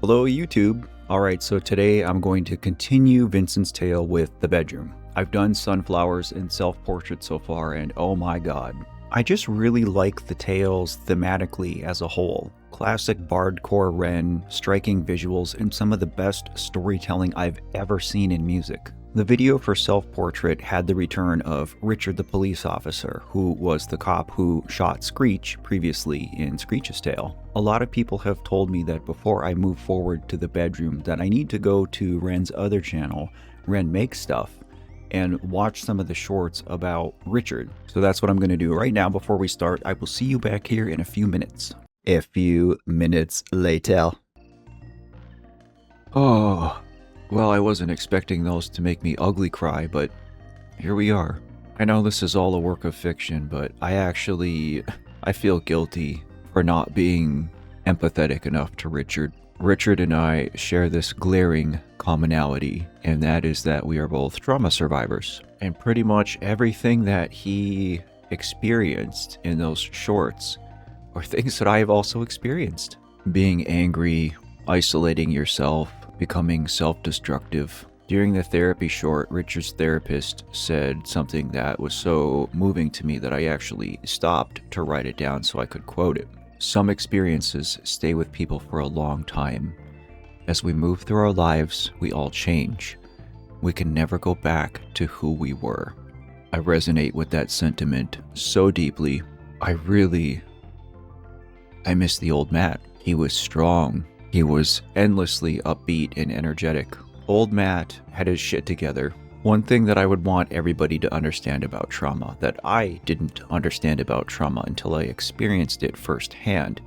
Hello YouTube. Alright, so today I'm going to continue Vincent's tale with the bedroom. I've done sunflowers and self-portraits so far, and oh my god. I just really like the tales thematically as a whole. Classic bardcore Ren, striking visuals, and some of the best storytelling I've ever seen in music. The video for Self-Portrait had the return of Richard the police officer, who was the cop who shot Screech previously in Screech's Tale. A lot of people have told me that before I move forward to the bedroom that I need to go to Ren's other channel, Ren Makes Stuff, and watch some of the shorts about Richard. So that's what I'm going to do right now. Before we start, I will see you back here in a few minutes. A few minutes later. Oh, well, I wasn't expecting those to make me ugly cry, but here we are. I know this is all a work of fiction, but I feel guilty for not being empathetic enough to Richard. Richard and I share this glaring commonality, and that is that we are both trauma survivors. And pretty much everything that he experienced in those shorts are things that I have also experienced. Being angry, isolating yourself, becoming self-destructive. During the therapy short, Richard's therapist said something that was so moving to me that I actually stopped to write it down so I could quote it. Some experiences stay with people for a long time. As we move through our lives, we all change. We can never go back to who we were. I resonate with that sentiment so deeply. I miss the old Matt. He was strong. He was endlessly upbeat and energetic. Old Matt had his shit together. One thing that I would want everybody to understand about trauma, that I didn't understand about trauma until I experienced it firsthand,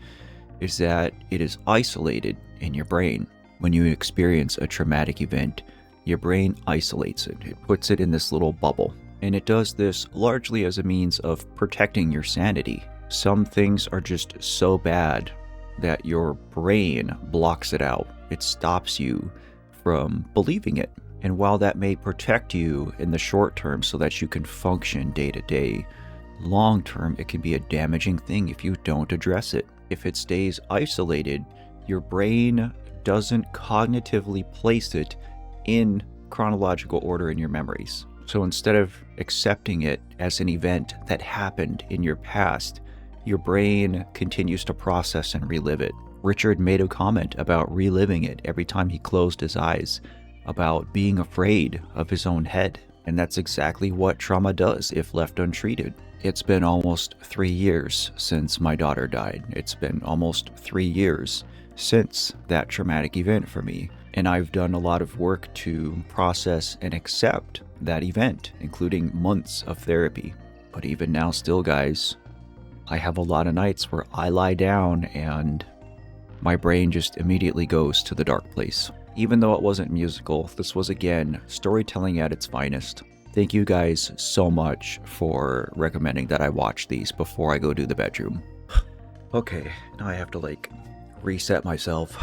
is that it is isolated in your brain. When you experience a traumatic event, your brain isolates it. It puts it in this little bubble. And it does this largely as a means of protecting your sanity. Some things are just so bad that your brain blocks it out. It stops you from believing it. And while that may protect you in the short term so that you can function day to day, long term it can be a damaging thing if you don't address it. If it stays isolated, your brain doesn't cognitively place it in chronological order in your memories. So instead of accepting it as an event that happened in your past, your brain continues to process and relive it. Richard made a comment about reliving it every time he closed his eyes, about being afraid of his own head. And that's exactly what trauma does if left untreated. It's been almost 3 years since my daughter died. It's been almost 3 years since that traumatic event for me. And I've done a lot of work to process and accept that event, including months of therapy. But even now still, guys, I have a lot of nights where I lie down and my brain just immediately goes to the dark place. Even though it wasn't musical, this was again storytelling at its finest. Thank you guys so much for recommending that I watch these before I go do the bedroom. Okay, now I have to reset myself.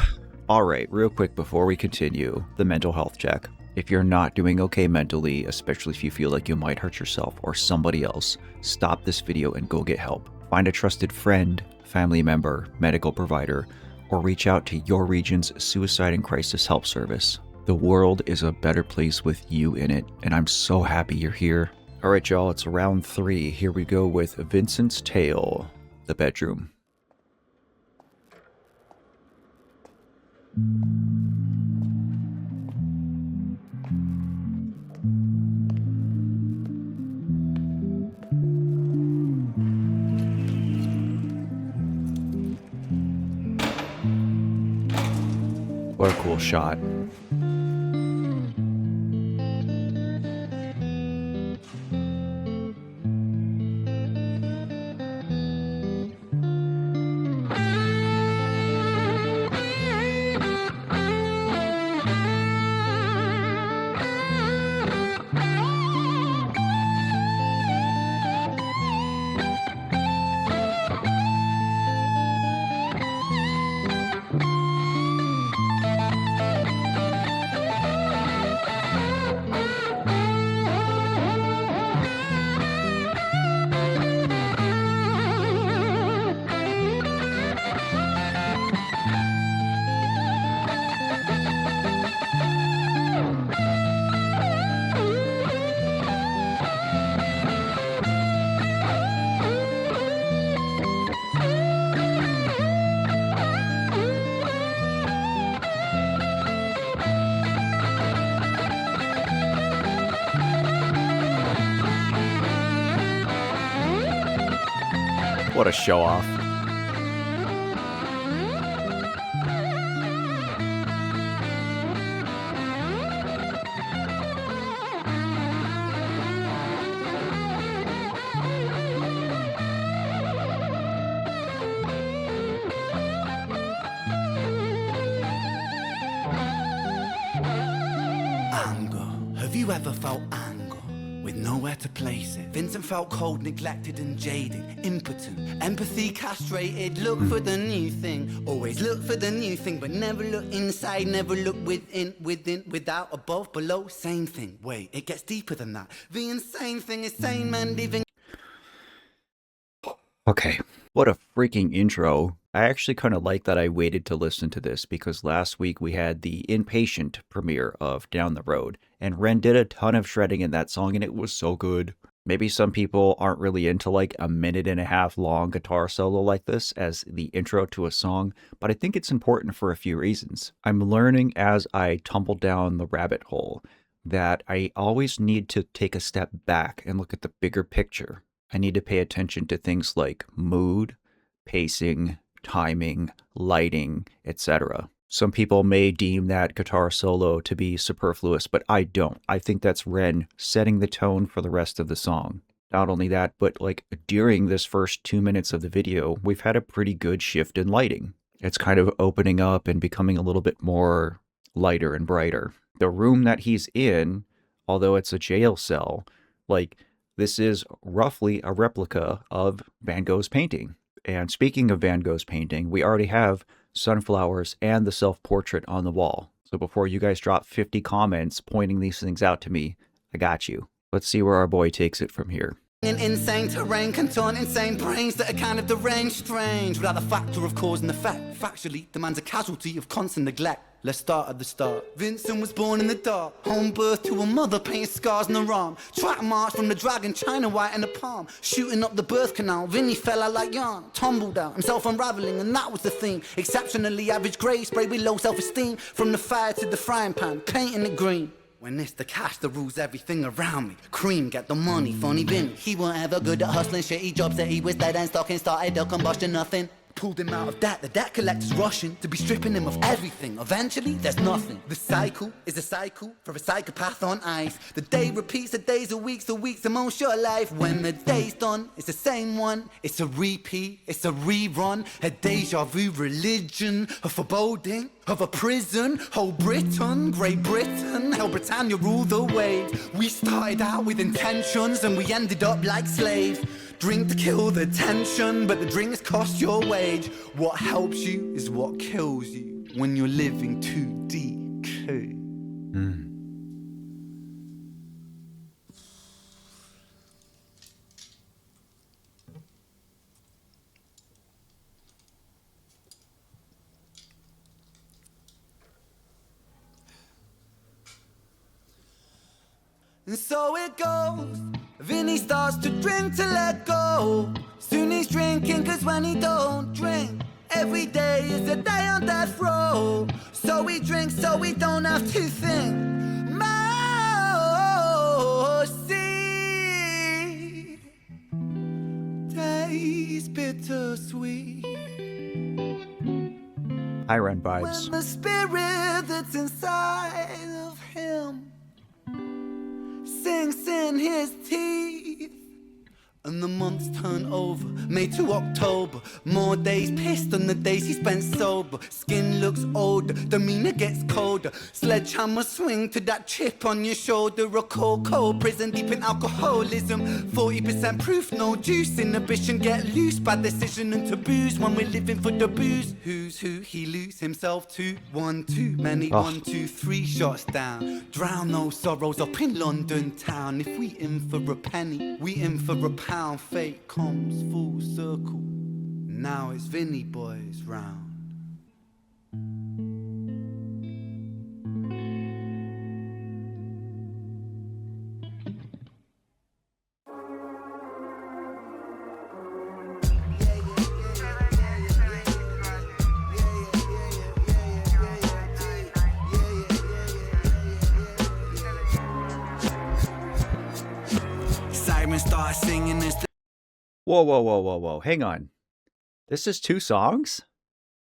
Alright, real quick before we continue, the mental health check. If you're not doing okay mentally, especially if you feel like you might hurt yourself or somebody else, stop this video and go get help. Find a trusted friend, family member, medical provider, or reach out to your region's suicide and crisis help service. The world is a better place with you in it, and I'm so happy you're here. Alright y'all, it's round 3. Here we go with Vincent's Tale, the bedroom. What a cool shot. What a show off. Have you ever felt anger with nowhere to place it? Vincent felt cold, neglected and jaded, impotent, empathy castrated. Look for the new thing, always look for the new thing, but never look inside, never look within, without, above, below, same thing. Wait, it gets deeper than that. The insane thing is sane men living. Okay, what a freaking intro. I actually kind of like that I waited to listen to this because last week we had the Impatient premiere of Down the Road, and Ren did a ton of shredding in that song and it was so good. Maybe some people aren't really into like a 1.5-minute long guitar solo like this as the intro to a song, but I think it's important for a few reasons. I'm learning as I tumble down the rabbit hole that I always need to take a step back and look at the bigger picture. I need to pay attention to things like mood, pacing, timing, lighting, etc. Some people may deem that guitar solo to be superfluous, but I don't. I think that's Ren setting the tone for the rest of the song. Not only that, but like during this first 2 minutes of the video, we've had a pretty good shift in lighting. It's kind of opening up and becoming a little bit more lighter and brighter. The room that he's in, although it's a jail cell, like this is roughly a replica of Van Gogh's painting. And speaking of Van Gogh's painting, we already have sunflowers and the self-portrait on the wall. So before you guys drop 50 comments pointing these things out to me, I got you. Let's see where our boy takes it from here. In insane terrain, contorn insane brains that are kind of deranged, strange, without the factor of cause and effect. Factually, the man's a casualty of constant neglect. Let's start at the start. Vincent was born in the dark, home birth to a mother painting scars on her arm. Track march from the dragon, China white in the palm. Shooting up the birth canal, Vinny fell out like yarn. Tumbled out, himself unraveling, and that was the theme. Exceptionally average grade, sprayed with low self-esteem. From the fire to the frying pan, painting it green. When it's the cash that rules everything around me. Cream, get the money, funny Vinny. He weren't ever good at hustling, shitty jobs that he was dead and stocking. Started a combustion, nothing. Pulled him out of debt, the debt collector's rushing to be stripping him of everything. Eventually, there's nothing. The cycle is a cycle for a psychopath on ice. The day repeats, the days, the weeks a most short life. When the day's done, it's the same one. It's a repeat, it's a rerun. A deja vu religion, a foreboding of a prison. Whole Britain, Great Britain, how Britannia ruled the waves. We started out with intentions and we ended up like slaves. Drink to kill the tension, but the drinks cost your wage. What helps you is what kills you when you're living too DK. And so it goes. Vinny starts to drink to let go. Soon he's drinking, cause when he don't drink, every day is a day on death row. So he drinks so we don't have to think. Mercy, days bittersweet. High Ren vibes. When the spirit that's inside of him sinks in his teeth, and the months turn over, May to October. More days pissed than the days he spent sober. Skin looks older, demeanor gets colder. Sledgehammer swing to that chip on your shoulder. A cold prison deep in alcoholism. 40% proof, no juice. Inhibition get loose, bad decision and taboos. When we're living for the booze, who's who he lose himself to? One too many, 1, 2, 3 shots down. Drown those sorrows up in London town. If we in for a penny, we in for a pound. Fate comes full circle. Now it's Vinny boys round. Siren starts singing as Whoa, whoa, whoa, whoa, whoa. Hang on. This is 2 songs?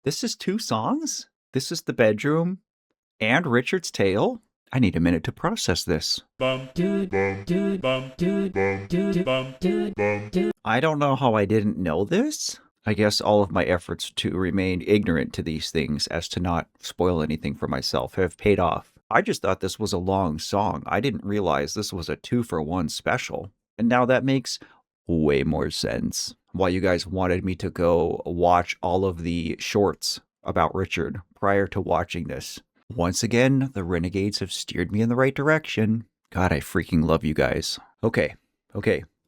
This is 2 songs? This is The Bedroom and Richard's Tale? I need a minute to process this. I don't know how I didn't know this. I guess all of my efforts to remain ignorant to these things as to not spoil anything for myself have paid off. I just thought this was a long song. I didn't realize this was a 2-for-1 special. And now that makes way more sense. Why you guys wanted me to go watch all of the shorts about Richard prior to watching this. Once again, the Renegades have steered me in the right direction. God, I freaking love you guys. Okay.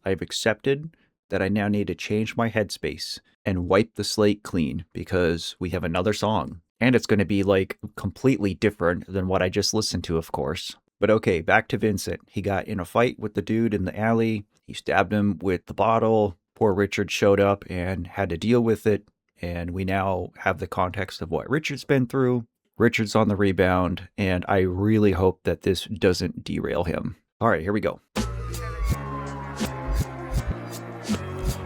I've accepted that I now need to change my headspace and wipe the slate clean because we have another song. And it's going to be like completely different than what I just listened to, of course. But okay, back to Vincent. He got in a fight with the dude in the alley. He stabbed him with the bottle. Poor Richard showed up and had to deal with it. And we now have the context of what Richard's been through. Richard's on the rebound, and I really hope that this doesn't derail him. All right, here we go.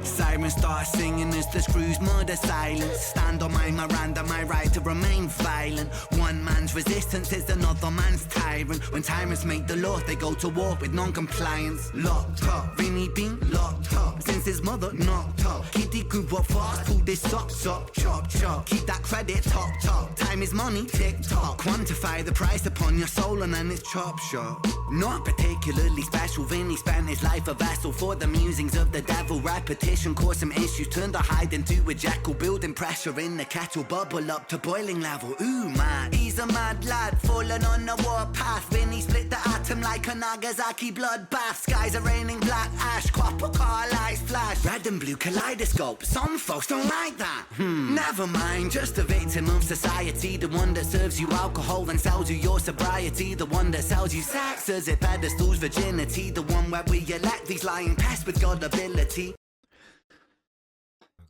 Sirens start singing as the screws murder silence. Stand on my Miranda, my right to remain violent. One man's resistance is another man's tyrant. When tyrants make the law, they go to war with non-compliance. Locked up, Vinny been locked up since his mother knocked up. Kitty grew up fast, pulled his socks up, chop chop. Keep that credit top. Time is money, tick tock. Quantify the price upon your soul and then it's chop shop. Not particularly special, Vinny spent his life a vessel for the musings of the devil. Repetition caused some issues, turned a hide into a jackal. Building pressure in the kettle, bubble up to boiling level. Ooh man, he's a mad lad, falling on the warpath. Vinny split the atom like a Nagasaki bloodbath. Skies are raining black ash, copper car lights flash. Red and blue kaleidoscope, some folks don't like that. Never mind, just a victim of society. The one that serves you alcohol and sells you your sobriety. The one that sells you sex as it pedestals virginity. The one where we elect these lying pests with God ability.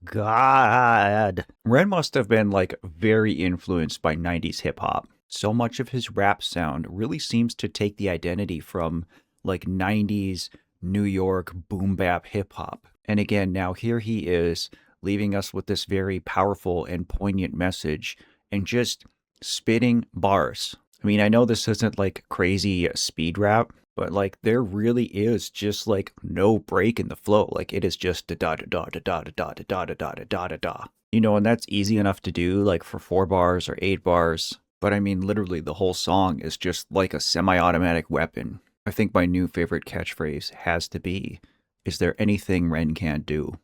God. Ren must have been like very influenced by 90s hip hop. So much of his rap sound really seems to take the identity from like 90s New York boom bap hip hop. And again, now here he is leaving us with this very powerful and poignant message and just spitting bars. I mean, I know this isn't like crazy speed rap, but like there really is just like no break in the flow. Like it is just da da da da da da da da da da da da da da. You know, and that's easy enough to do like for 4 bars or 8 bars. But I mean, literally the whole song is just like a semi-automatic weapon. I think my new favorite catchphrase has to be, is there anything Ren can't do?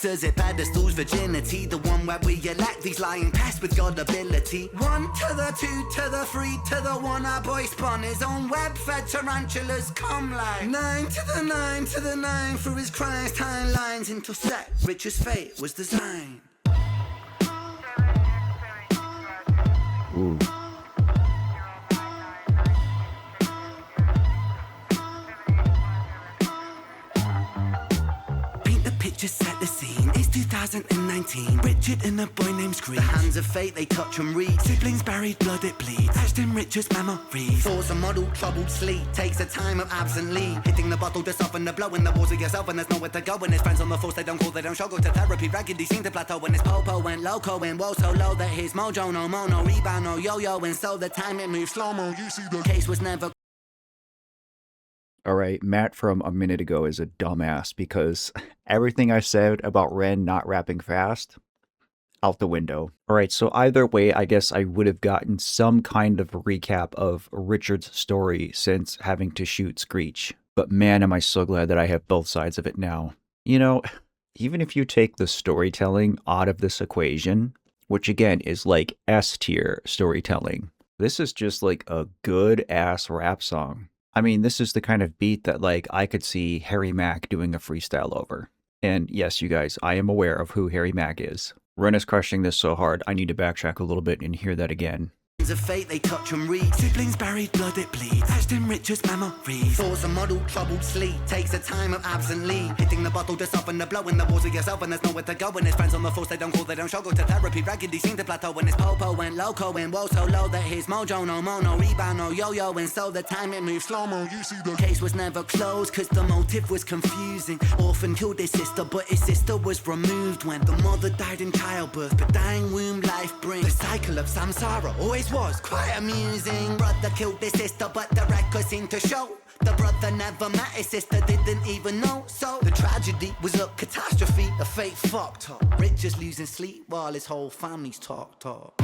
As it pedestals virginity, the one where we elect these lying pests with God ability. 1 to the 2 to the 3 to the 1, our boy spun his own web-fed tarantulas come like 9 to the 9 to the 9 for his crimes, timelines intersect. Richard's fate was designed. Ooh. Just set the scene, it's 2019. Richard and a boy named Screech. The hands of fate, they touch and read. Siblings buried, blood it bleeds. Etched in Richard's memories. Force a model, troubled sleep. Takes a time of absent lead. Hitting the bottle to soften the blow in the walls of yourself. And there's nowhere to go. When his friends on the force, they don't call, they don't show. Go to therapy, raggedy seem to plateau. When his popo went loco and woe so low that his mojo no mono, rebound no yo-yo. And so the time it moves slow-mo. You see the case was never. All right, Matt from a minute ago is a dumbass because everything I said about Ren not rapping fast, out the window. All right, so either way, I guess I would have gotten some kind of recap of Richard's story since having to shoot Screech. But man, am I so glad that I have both sides of it now. You know, even if you take the storytelling out of this equation, which again is like S tier storytelling, this is just like a good ass rap song. I mean, this is the kind of beat that, like, I could see Harry Mack doing a freestyle over. And yes, you guys, I am aware of who Harry Mack is. Ren is crushing this so hard, I need to backtrack a little bit and hear that again. of fate, they touch and read. Siblings buried, blood it bleeds, etched in Richard's memories. Thoughts are muddled, troubled sleep, takes a time of absently. Hitting the bottle to soften the blow in the walls of yourself, and there's nowhere to go. When his friends on the force, they don't call, they don't show. Go to therapy, regularly seem to plateau. When his popo went loco and woe so low that his mojo no mo, no rebound, no yo-yo. And so the time it moved slow-mo. You see the case was never closed, cause the motive was confusing. Orphan killed his sister, but his sister was removed when the mother died in childbirth. But dying womb life brings the cycle of samsara. Always was quite amusing. Brother killed his sister, but the records seem to show the brother never met his sister, didn't even know. So the tragedy was a catastrophe, a fate fucked up. Richard's losing sleep while his whole family's talked up.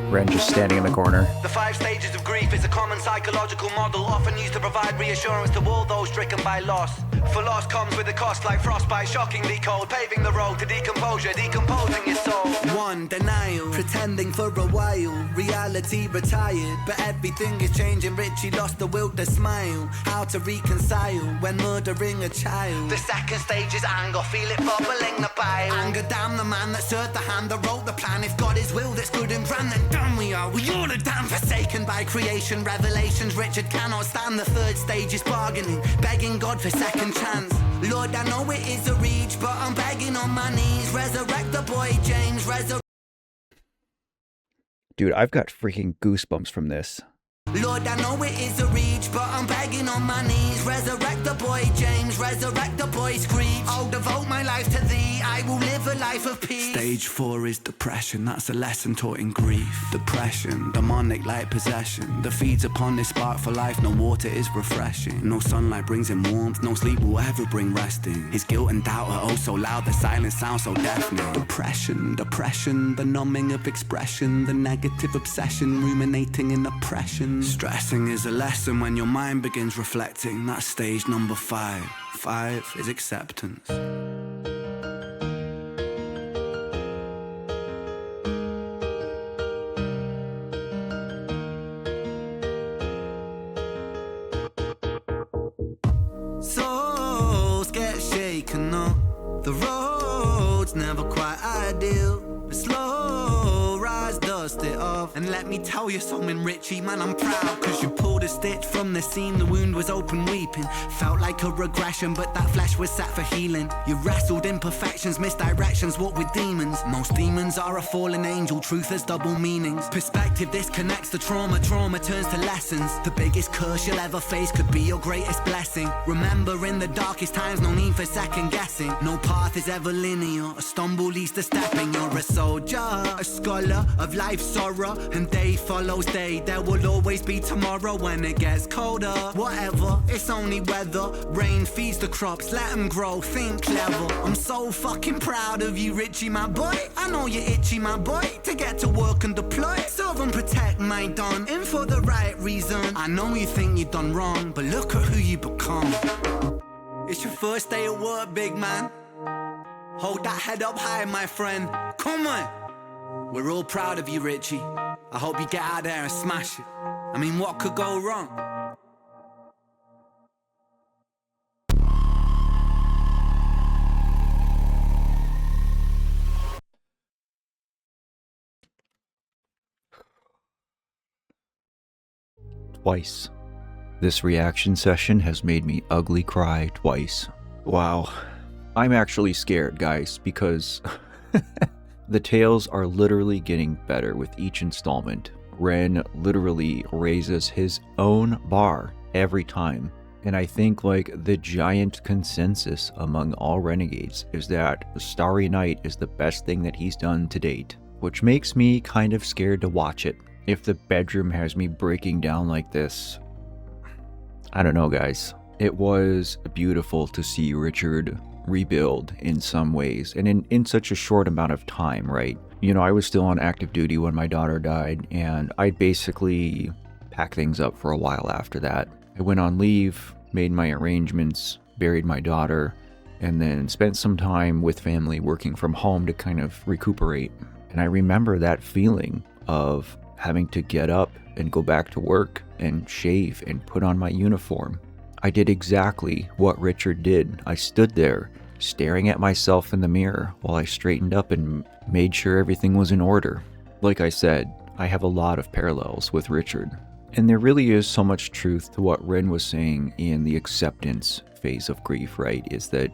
Ren just standing in the corner. The 5 stages of grief is a common psychological model, often used to provide reassurance to all those stricken by loss. For loss comes with a cost like frostbite, shockingly cold, paving the road to decomposure, decomposing your soul. 1. Denial, pretending for a while, reality retired, but everything is changing. Richie lost the will to smile, how to reconcile when murdering a child. The 2nd stage is anger, feel it bubbling the bile. Anger, damn the man that served the hand that wrote the plan. If God is will that's good and grand, then damn we are all are damn forsaken by creation. Revelations Richard cannot stand. The 3rd stage is bargaining, begging God for second chance. Lord, I know it is a reach, but I'm begging on my knees. Resurrect the boy James, Dude, I've got freaking goosebumps from this. Lord, I know it is a reach, but I'm begging on my knees. Resurrect the boy James, resurrect the boy Screech. I'll devote my life to thee, I will live a life of peace. Stage 4 is depression, that's a lesson taught in grief. Depression, demonic like possession, that feeds upon this spark for life. No water is refreshing, no sunlight brings him warmth, no sleep will ever bring resting. His guilt and doubt are oh so loud, the silence sounds so deafening. Depression, depression, the numbing of expression, the negative obsession, ruminating in oppression. Stressing is a lesson when your mind begins reflecting. That's stage number 5. 5 is acceptance. Souls get shaken up. The road's never quite ideal, but slow rise, dust it off. And let me tell you something, Richie, man, I'm proud, cause you pulled a stitch from the scene. The wound was open weeping, felt like a regression, but that flesh was set for healing. You wrestled imperfections, misdirections, what with demons. Most demons are a fallen angel, truth has double meanings. Perspective disconnects the trauma, trauma turns to lessons. The biggest curse you'll ever face could be your greatest blessing. Remember, in the darkest times, no need for second guessing. No path is ever linear, a stumble leads to stepping. You're a soldier, a scholar of life's sorrow, and day follows day. There will always be tomorrow when it gets colder. Whatever, it's only weather. Rain feeds the crops, let them grow, think clever. I'm so fucking proud of you, Richie, my boy. I know you're itchy, my boy, to get to work and deploy. Serve and protect my Don, in for the right reason. I know you think you've done wrong, but look at who you become. It's your first day at work, big man. Hold that head up high, my friend. Come on. We're all proud of you, Richie. I hope you get out there and smash it. I mean, what could go wrong? Twice. This reaction session has made me ugly cry twice. Wow. I'm actually scared, guys, because the tales are literally getting better with each installment. Ren literally raises his own bar every time. And I think like the giant consensus among all renegades is that Starry Night is the best thing that he's done to date, which makes me kind of scared to watch it. If the bedroom has me breaking down like this, I don't know, guys. It was beautiful to see Richard rebuild in some ways, and in such a short amount of time, right? You know, I was still on active duty when my daughter died, and I basically packed things up for a while after that. I went on leave, made my arrangements, buried my daughter, and then spent some time with family working from home to kind of recuperate. And I remember that feeling of having to get up and go back to work and shave and put on my uniform I did exactly what Richard did. I stood there, staring at myself in the mirror while I straightened up and made sure everything was in order. Like I said, I have a lot of parallels with Richard. And there really is so much truth to what Ren was saying in the acceptance phase of grief, right? Is that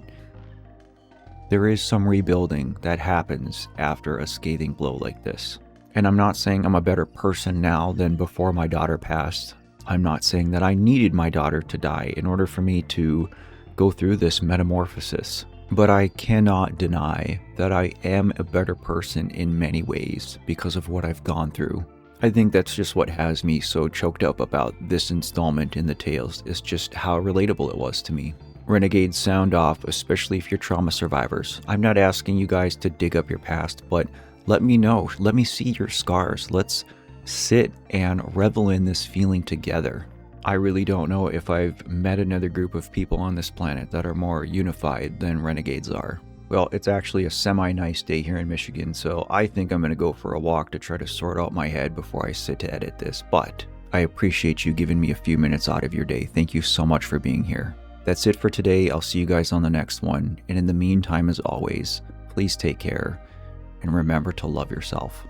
there is some rebuilding that happens after a scathing blow like this. And I'm not saying I'm a better person now than before my daughter passed. I'm not saying that I needed my daughter to die in order for me to go through this metamorphosis. But I cannot deny that I am a better person in many ways because of what I've gone through. I think that's just what has me so choked up about this installment in the tales, is just how relatable it was to me. Renegades, sound off, especially if you're trauma survivors. I'm not asking you guys to dig up your past, but let me know. Let me see your scars. Let's sit and revel in this feeling together. I really don't know if I've met another group of people on this planet that are more unified than Renegades are. Well, it's actually a semi-nice day here in Michigan, so I think I'm going to go for a walk to try to sort out my head before I sit to edit this, but I appreciate you giving me a few minutes out of your day. Thank you so much for being here. That's it for today. I'll see you guys on the next one, and in the meantime, as always, please take care, and remember to love yourself.